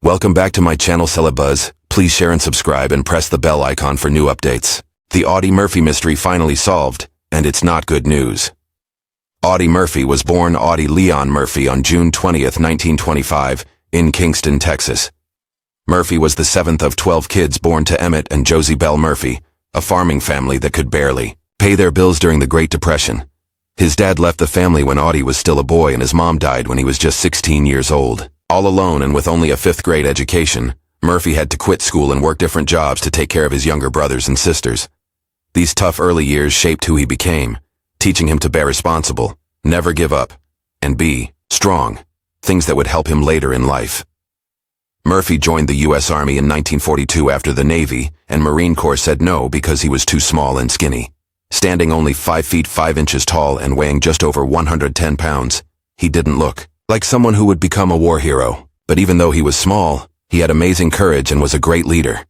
Welcome back to my channel Celebuzz. Please share and subscribe and press the bell icon for new updates. The Audie Murphy mystery finally solved, and it's not good news. Audie Murphy was born Audie Leon Murphy on June 20th, 1925, in Kingston, Texas. Murphy was the seventh of 12 kids born to Emmett and Josie Bell Murphy, a farming family that could barely pay their bills during the Great Depression. His dad left the family when Audie was still a boy and his mom died when he was just 16 years old. All alone and with only a fifth-grade education, Murphy had to quit school and work different jobs to take care of his younger brothers and sisters. These tough early years shaped who he became, teaching him to be responsible, never give up, and be strong, things that would help him later in life. Murphy joined the U.S. Army in 1942 after the Navy, and Marine Corps said no because he was too small and skinny. Standing only 5 feet 5 inches tall and weighing just over 110 pounds, he didn't look like someone who would become a war hero. But even though he was small, he had amazing courage and was a great leader.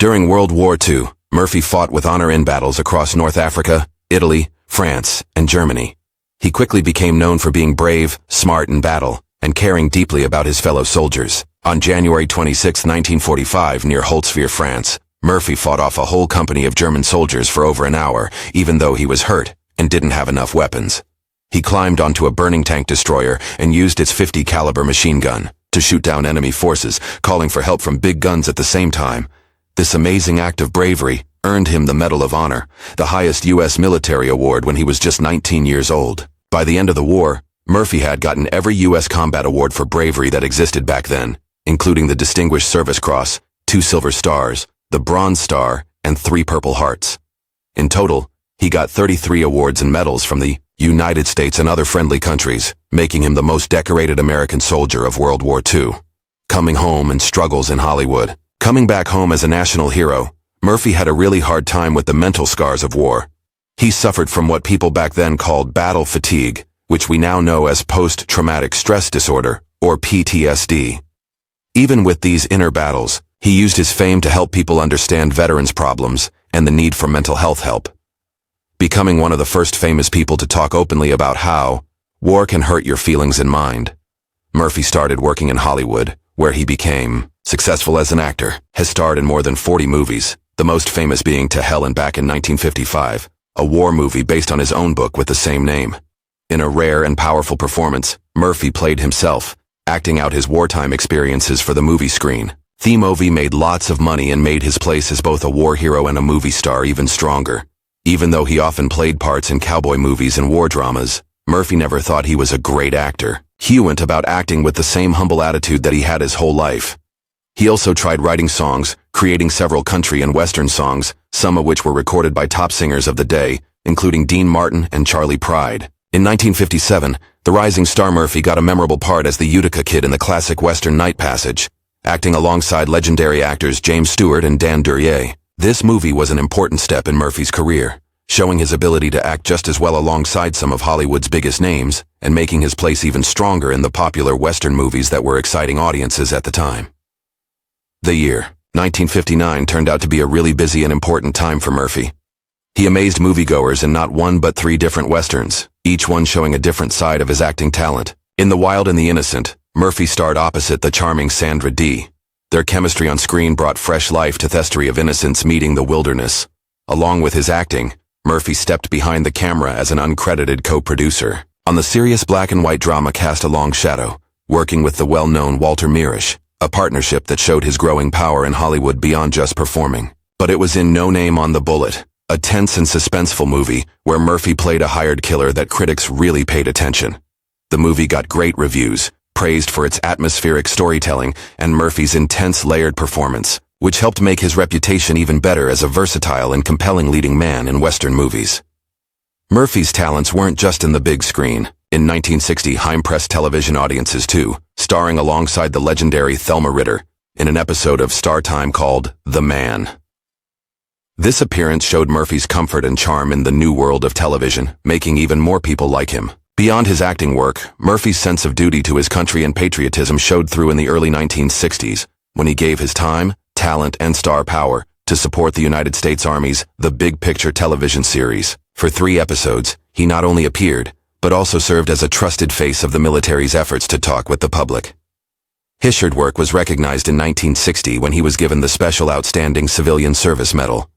During World War II, Murphy fought with honor in battles across North Africa, Italy, France, and Germany. He quickly became known for being brave, smart in battle, and caring deeply about his fellow soldiers. On January 26, 1945, near Holtzwihr, France, Murphy fought off a whole company of German soldiers for over an hour, even though he was hurt and didn't have enough weapons. He climbed onto a burning tank destroyer and used its .50 caliber machine gun to shoot down enemy forces, calling for help from big guns at the same time. This amazing act of bravery earned him the Medal of Honor, the highest U.S. military award, when he was just 19 years old. By the end of the war, Murphy had gotten every U.S. combat award for bravery that existed back then, including the Distinguished Service Cross, 2 Silver Stars, the Bronze Star, and 3 Purple Hearts. In total, he got 33 awards and medals from the United States and other friendly countries, making him the most decorated American soldier of World War II. Coming home and struggles in Hollywood. Coming back home as a national hero, Murphy had a really hard time with the mental scars of war. He suffered from what people back then called battle fatigue, which we now know as post-traumatic stress disorder, or PTSD. Even with these inner battles, he used his fame to help people understand veterans' problems and the need for mental health help. Becoming one of the first famous people to talk openly about how war can hurt your feelings and mind. Murphy started working in Hollywood, where he became successful as an actor, has starred in more than 40 movies, the most famous being To Hell and Back in 1955, a war movie based on his own book with the same name. In a rare and powerful performance, Murphy played himself, acting out his wartime experiences for the movie screen. The movie made lots of money and made his place as both a war hero and a movie star even stronger. Even though he often played parts in cowboy movies and war dramas, Murphy never thought he was a great actor. He went about acting with the same humble attitude that he had his whole life. He also tried writing songs, creating several country and western songs, some of which were recorded by top singers of the day, including Dean Martin and Charlie Pride. In 1957, the rising star Murphy got a memorable part as the Utica Kid in the classic western Night Passage, acting alongside legendary actors James Stewart and Dan Duryea. This movie was an important step in Murphy's career, showing his ability to act just as well alongside some of Hollywood's biggest names, and making his place even stronger in the popular western movies that were exciting audiences at the time. The year 1959 turned out to be a really busy and important time for Murphy. He amazed moviegoers in not one but 3 different westerns, each one showing a different side of his acting talent. In The Wild and the Innocent, Murphy starred opposite the charming Sandra Dee. Their chemistry on screen brought fresh life to the story of innocents meeting the wilderness. Along with his acting, Murphy stepped behind the camera as an uncredited co-producer on the serious black and white drama Cast a Long Shadow, working with the well-known Walter Mirisch, a partnership that showed his growing power in Hollywood beyond just performing. But it was in No Name on the Bullet, a tense and suspenseful movie where Murphy played a hired killer that critics really paid attention. The movie got great reviews, praised for its atmospheric storytelling and Murphy's intense layered performance, which helped make his reputation even better as a versatile and compelling leading man in Western movies. Murphy's talents weren't just in the big screen. In 1960, he impressed television audiences too, starring alongside the legendary Thelma Ritter in an episode of Star Time called The Man. This appearance showed Murphy's comfort and charm in the new world of television, making even more people like him. Beyond his acting work, Murphy's sense of duty to his country and patriotism showed through in the early 1960s, when he gave his time, talent, and star power to support the United States Army's The Big Picture television series. For 3 episodes, he not only appeared, but also served as a trusted face of the military's efforts to talk with the public. His work was recognized in 1960 when he was given the Special Outstanding Civilian Service Medal.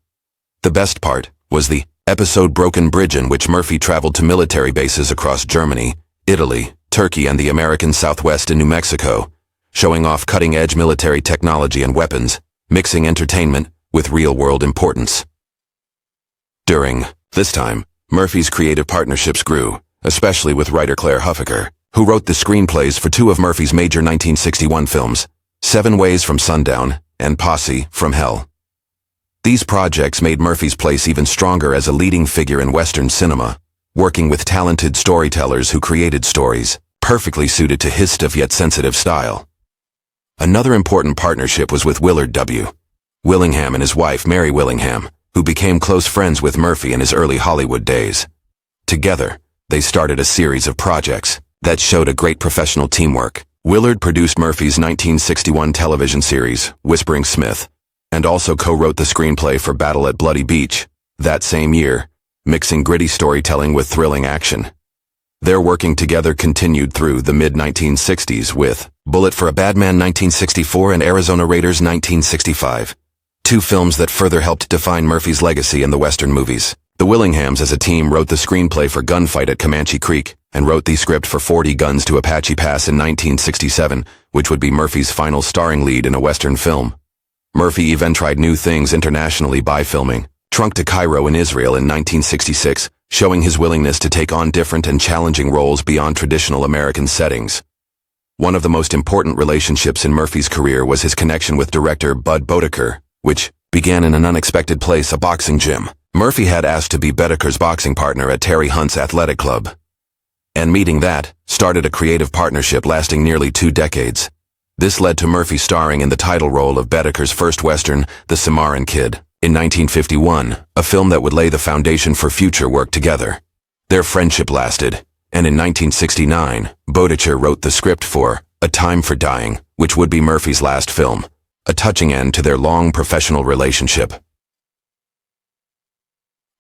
The best part was the episode Broken Bridge, in which Murphy traveled to military bases across Germany, Italy, Turkey, and the American Southwest in New Mexico, showing off cutting-edge military technology and weapons, mixing entertainment with real-world importance. During this time, Murphy's creative partnerships grew, especially with writer Claire Huffaker, who wrote the screenplays for two of Murphy's major 1961 films, 7 Ways from Sundown and Posse from Hell. These projects made Murphy's place even stronger as a leading figure in Western cinema, working with talented storytellers who created stories perfectly suited to his stiff yet sensitive style. Another important partnership was with Willard W. Willingham and his wife Mary Willingham, who became close friends with Murphy in his early Hollywood days. Together, they started a series of projects that showed a great professional teamwork. Willard produced Murphy's 1961 television series, Whispering Smith, and also co-wrote the screenplay for Battle at Bloody Beach that same year, mixing gritty storytelling with thrilling action. Their working together continued through the mid-1960s with Bullet for a Bad Man 1964 and Arizona Raiders 1965, 2 films that further helped define Murphy's legacy in the Western movies. The Willinghams as a team wrote the screenplay for Gunfight at Comanche Creek and wrote the script for 40 Guns to Apache Pass in 1967, which would be Murphy's final starring lead in a Western film. Murphy even tried new things internationally by filming Trunk to Cairo in Israel in 1966, showing his willingness to take on different and challenging roles beyond traditional American settings. One of the most important relationships in Murphy's career was his connection with director Bud Boetticher, which began in an unexpected place, a boxing gym. Murphy had asked to be Boetticher's boxing partner at Terry Hunt's athletic club. And meeting that started a creative partnership lasting nearly 2 decades. This led to Murphy starring in the title role of Boetticher's first Western, The Cimarron Kid, in 1951, a film that would lay the foundation for future work together. Their friendship lasted, and in 1969, Boetticher wrote the script for A Time for Dying, which would be Murphy's last film, a touching end to their long professional relationship.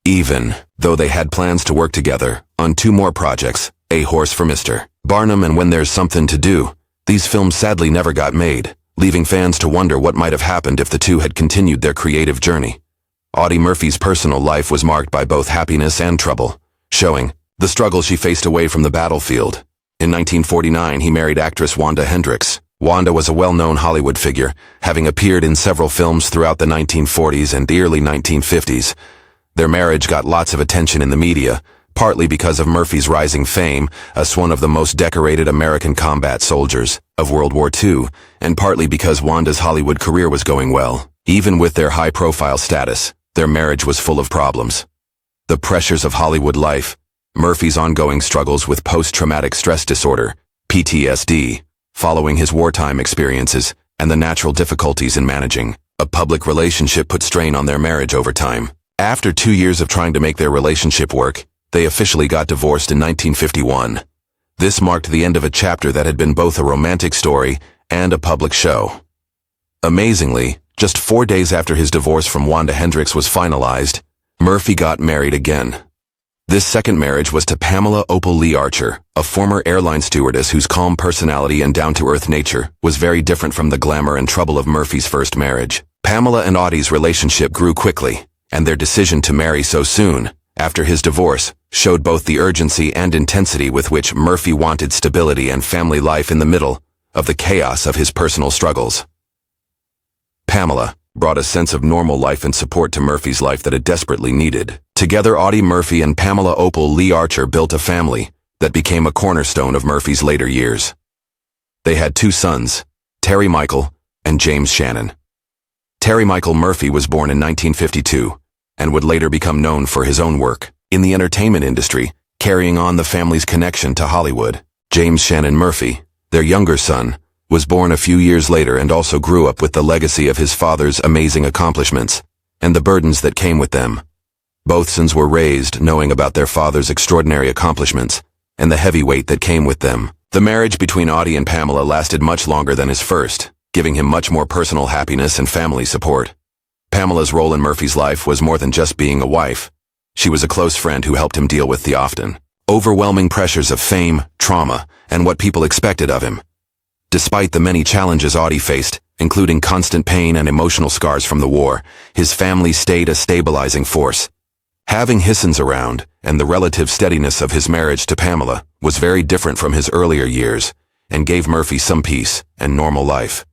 Even though they had plans to work together on 2 more projects, A Horse for Mr. Barnum and When There's Something to Do, these films sadly never got made, leaving fans to wonder what might have happened if the two had continued their creative journey. Audie Murphy's personal life was marked by both happiness and trouble, showing the struggle she faced away from the battlefield. In 1949, he married actress Wanda Hendricks. Wanda was a well-known Hollywood figure, having appeared in several films throughout the 1940s and the early 1950s. Their marriage got lots of attention in the media, partly because of Murphy's rising fame as one of the most decorated American combat soldiers of World War II, and partly because Wanda's Hollywood career was going well. Even with their high-profile status, their marriage was full of problems. The pressures of Hollywood life, Murphy's ongoing struggles with post-traumatic stress disorder, PTSD, following his wartime experiences, and the natural difficulties in managing a public relationship put strain on their marriage over time. After 2 years of trying to make their relationship work, they officially got divorced in 1951. This marked the end of a chapter that had been both a romantic story and a public show. Amazingly, just 4 days after his divorce from Wanda Hendricks was finalized, Murphy got married again. This second marriage was to Pamela Opal Lee Archer, a former airline stewardess whose calm personality and down-to-earth nature was very different from the glamour and trouble of Murphy's first marriage. Pamela and Audie's relationship grew quickly, and their decision to marry so soon after his divorce showed both the urgency and intensity with which Murphy wanted stability and family life in the middle of the chaos of his personal struggles. Pamela brought a sense of normal life and support to Murphy's life that it desperately needed. Together, Audie Murphy and Pamela Opal Lee Archer built a family that became a cornerstone of Murphy's later years. They had 2 sons, Terry Michael and James Shannon. Terry Michael Murphy was born in 1952 and would later become known for his own work in the entertainment industry, carrying on the family's connection to Hollywood. James Shannon Murphy, their younger son, was born a few years later and also grew up with the legacy of his father's amazing accomplishments and the burdens that came with them. Both sons were raised knowing about their father's extraordinary accomplishments and the heavy weight that came with them. The marriage between Audie and Pamela lasted much longer than his first, giving him much more personal happiness and family support. Pamela's role in Murphy's life was more than just being a wife. She was a close friend who helped him deal with the often overwhelming pressures of fame, trauma, and what people expected of him. Despite the many challenges Audie faced, including constant pain and emotional scars from the war, his family stayed a stabilizing force. Having Hissons around, and the relative steadiness of his marriage to Pamela, was very different from his earlier years, and gave Murphy some peace and normal life.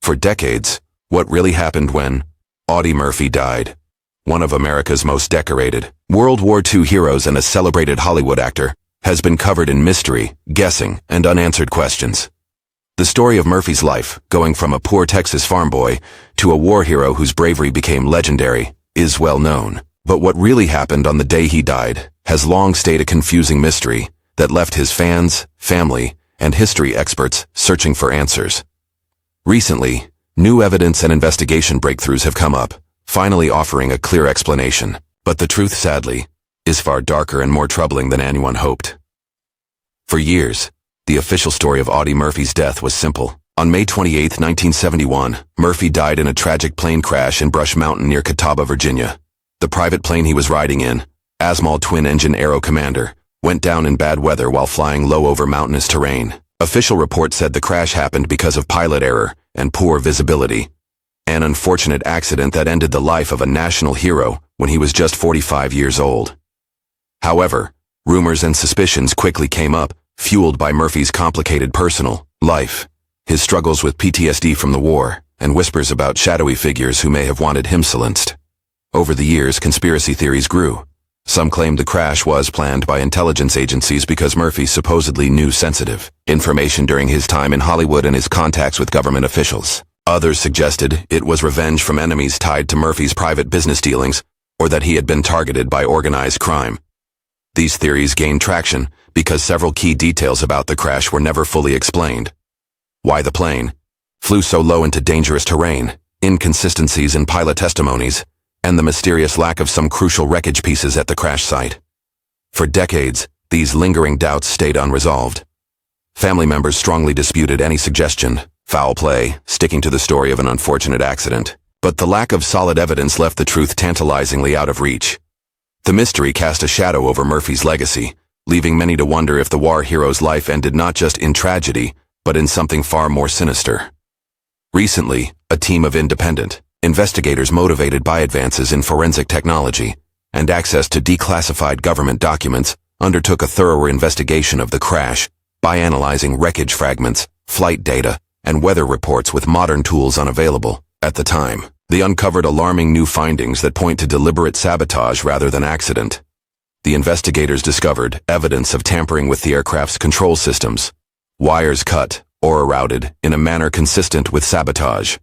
For decades, what really happened when Audie Murphy died? One of America's most decorated World War II heroes and a celebrated Hollywood actor, has been covered in mystery, guessing, and unanswered questions. The story of Murphy's life, going from a poor Texas farm boy to a war hero whose bravery became legendary, is well known. But what really happened on the day he died has long stayed a confusing mystery that left his fans, family, and history experts searching for answers. Recently, new evidence and investigation breakthroughs have come up, finally offering a clear explanation. But the truth, sadly, is far darker and more troubling than anyone hoped. For years, the official story of Audie Murphy's death was simple. On May 28, 1971, Murphy died in a tragic plane crash in Brush Mountain near Catawba, Virginia. The private plane he was riding in, Asmal twin-engine Aero Commander, went down in bad weather while flying low over mountainous terrain. Official reports said the crash happened because of pilot error and poor visibility. An unfortunate accident that ended the life of a national hero when he was just 45 years old. However, rumors and suspicions quickly came up, fueled by Murphy's complicated personal life, his struggles with PTSD from the war, and whispers about shadowy figures who may have wanted him silenced. Over the years, conspiracy theories grew. Some claimed the crash was planned by intelligence agencies because Murphy supposedly knew sensitive information during his time in Hollywood and his contacts with government officials. Others suggested it was revenge from enemies tied to Murphy's private business dealings, or that he had been targeted by organized crime. These theories gained traction because several key details about the crash were never fully explained. Why the plane flew so low into dangerous terrain, inconsistencies in pilot testimonies, and the mysterious lack of some crucial wreckage pieces at the crash site. For decades, these lingering doubts stayed unresolved. Family members strongly disputed any suggestion, foul play, sticking to the story of an unfortunate accident. But the lack of solid evidence left the truth tantalizingly out of reach. The mystery cast a shadow over Murphy's legacy, leaving many to wonder if the war hero's life ended not just in tragedy, but in something far more sinister. Recently, a team of independent investigators motivated by advances in forensic technology and access to declassified government documents undertook a thorough investigation of the crash by analyzing wreckage fragments, flight data, and weather reports with modern tools unavailable at the time. They uncovered alarming new findings that point to deliberate sabotage rather than accident. The investigators discovered evidence of tampering with the aircraft's control systems, wires cut or routed in a manner consistent with sabotage.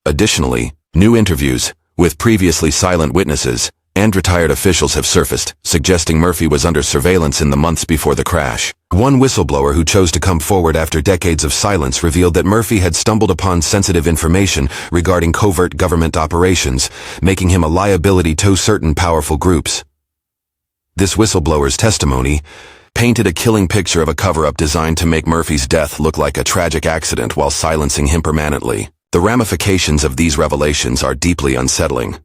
Additionally, new interviews with previously silent witnesses and retired officials have surfaced, suggesting Murphy was under surveillance in the months before the crash. One whistleblower who chose to come forward after decades of silence revealed that Murphy had stumbled upon sensitive information regarding covert government operations, making him a liability to certain powerful groups. This whistleblower's testimony painted a killing picture of a cover-up designed to make Murphy's death look like a tragic accident while silencing him permanently. The ramifications of these revelations are deeply unsettling.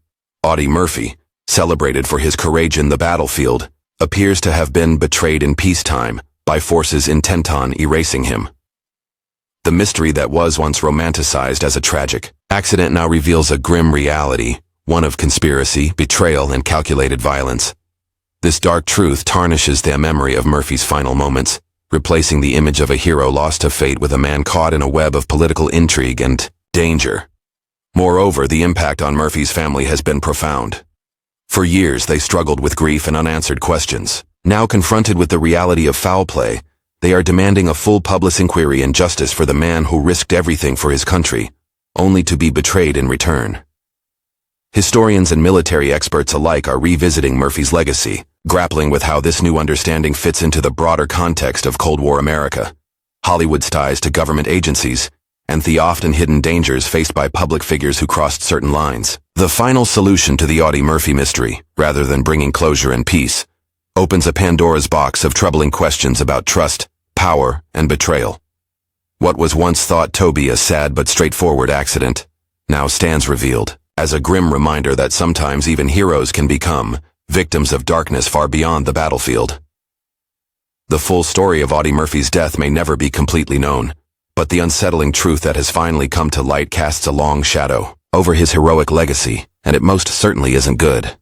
Audie Murphy, celebrated for his courage in the battlefield, appears to have been betrayed in peacetime by forces intent on erasing him. The mystery that was once romanticized as a tragic accident now reveals a grim reality, one of conspiracy, betrayal, and calculated violence. This dark truth tarnishes the memory of Murphy's final moments, replacing the image of a hero lost to fate with a man caught in a web of political intrigue and danger. Moreover, the impact on Murphy's family has been profound. For years, they struggled with grief and unanswered questions. Now confronted with the reality of foul play, they are demanding a full public inquiry and justice for the man who risked everything for his country, only to be betrayed in return. Historians and military experts alike are revisiting Murphy's legacy, grappling with how this new understanding fits into the broader context of Cold War America, Hollywood's ties to government agencies, and the often hidden dangers faced by public figures who crossed certain lines. The final solution to the Audie Murphy mystery, rather than bringing closure and peace, opens a Pandora's box of troubling questions about trust, power, and betrayal. What was once thought to be a sad but straightforward accident now stands revealed as a grim reminder that sometimes even heroes can become victims of darkness far beyond the battlefield. The full story of Audie Murphy's death may never be completely known, But the unsettling truth that has finally come to light casts a long shadow over his heroic legacy, and it most certainly isn't good.